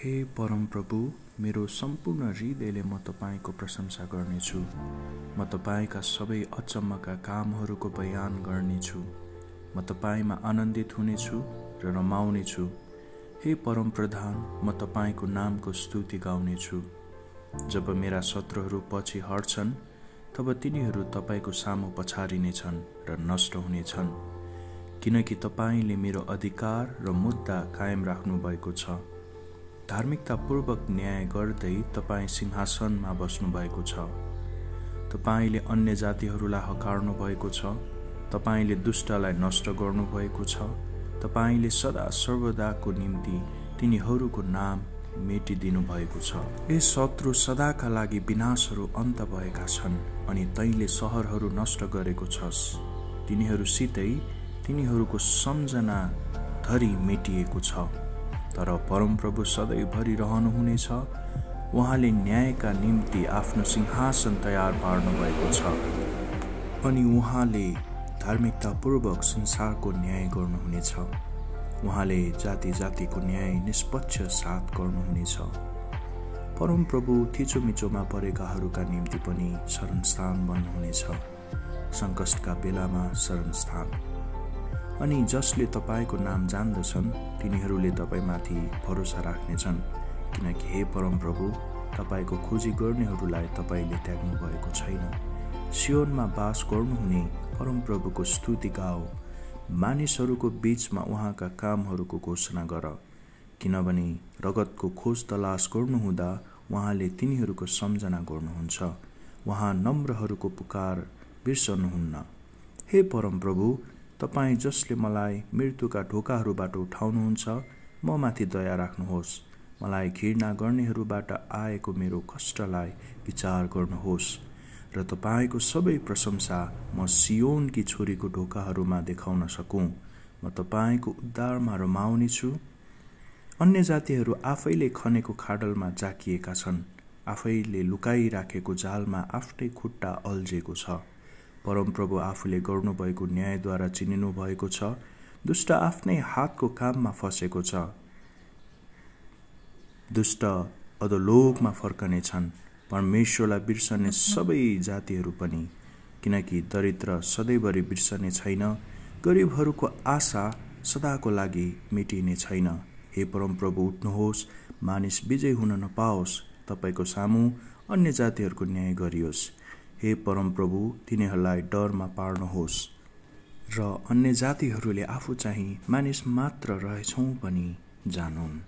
हे परम प्रभु, मेरो सम्पूर्ण हृदयले म तपाईको प्रशंसा गर्नेछु। म तपाईका सबै अचम्मका कामहरूको बयान गर्नेछु। म तपाईमा आनन्दित हुनेछु र रमाउनेछु। हे परम प्रधान, म तपाईको नामको स्तुति गाउनेछु। जब मेरा शत्रुहरू पछि हट्छन्, तब तिनीहरू तपाईको सामु पछारिनेछन् र नष्ट हुनेछन्, किनकि तपाईले मेरो अधिकार र मुद्दा कायम राख्नु भएको छ। धार्मिकतापूर्वक न्याय गर्दै तपाईं सिंहासनमा बस्नु भएको छ। तपाईले अन्य जातिहरूलाई हकार्नु भएको छ। तपाईले दुष्टलाई नष्ट गर्नु भएको छ। तपाईले सदा सर्वदाको निम्ति तिनीहरूको नाम मेटिदिनु भएको छ। ए शत्रु सदाका लागि विनाशहरू अन्त भएका छन् अनि तैले शहरहरू नष्ट गरेको छस्। तिनीहरूसितै तिनीहरूको सम्झना धरि मेटिएको छ। तर परमप्रभु सधैँभरि रहनुहुनेछ। उहाँले न्यायका निम्ति आफ्नो सिंहासन तयार पार्नु भएको छ अनि उहाँले धार्मिकतापूर्वक संसारको न्याय गर्नुहुनेछ। उहाँले जाति जातिको न्याय निष्पक्ष साथ गर्नुहुनेछ। परमप्रभु थिचोमिचोमा परेकाहरूका निम्ति पनि शरणस्थान बन्नुहुनेछ, सङ्कटका बेलामा शरणस्थान। अनि जसले तपाईको नाम जान्दछन् तिनीहरूले तपाईमाथि भरोसा राख्नेछन्, किनकि हे परमप्रभु, तपाईको खोजी गर्नेहरूलाई तपाईले त्याग्नु भएको छैन। सियोनमा बास गर्नुहुने परमप्रभुको स्तुति गाओ। मानिसहरूको बीचमा उहाँका कामहरूको घोषणा गर, किनभने रगतको खोज तलास गर्नुहुँदा उहाँले तिनीहरूको सम्झना गर्नुहुन्छ। उहाँ नम्रहरूको पुकार बिर्सनुहुन्न। हे परमप्रभु, तपाईं जसले मलाई मृत्युका ढोकाहरूबाट उठाउनुहुन्छ, म माथि दया राख्नुहोस्। मलाई घृणा गर्नेहरूबाट आएको मेरो कष्टलाई विचार गर्नुहोस् र तपाईको सबै प्रशंसा म सियोनकी छोरीको ढोकाहरूमा देखाउन सकूँ। म तपाईको उद्धारमा रमाउनेछु। अन्य जातिहरू आफैले खनेको खाडलमा जाकिएका छन्। आफैले लुकाइराखेको जालमा आफ्नै खुट्टा अल्झेको छ। परमप्रभु आफूले गर्नुभएको न्यायद्वारा चिनिनु भएको छ। दुष्ट आफ्नै हातको काममा फसेको छ। दुष्ट अधोलोकमा फर्कनेछन्, परमेश्वरलाई बिर्सने सबै जातिहरू पनि, किनकि दरिद्र सधैँभरि बिर्सने छैन, गरिबहरूको आशा सदाको लागि मेटिने छैन। हे परमप्रभु, उठ्नुहोस्, मानिस विजय हुन नपाओस्। तपाईको सामु अन्य जातिहरूको न्याय गरियोस्। हे परमप्रभु, तिनीहरूलाई डरमा पार्नुहोस् र अन्य जातिहरूले आफू चाहिँ मानिस मात्र रहेछौं पनि जानुन्।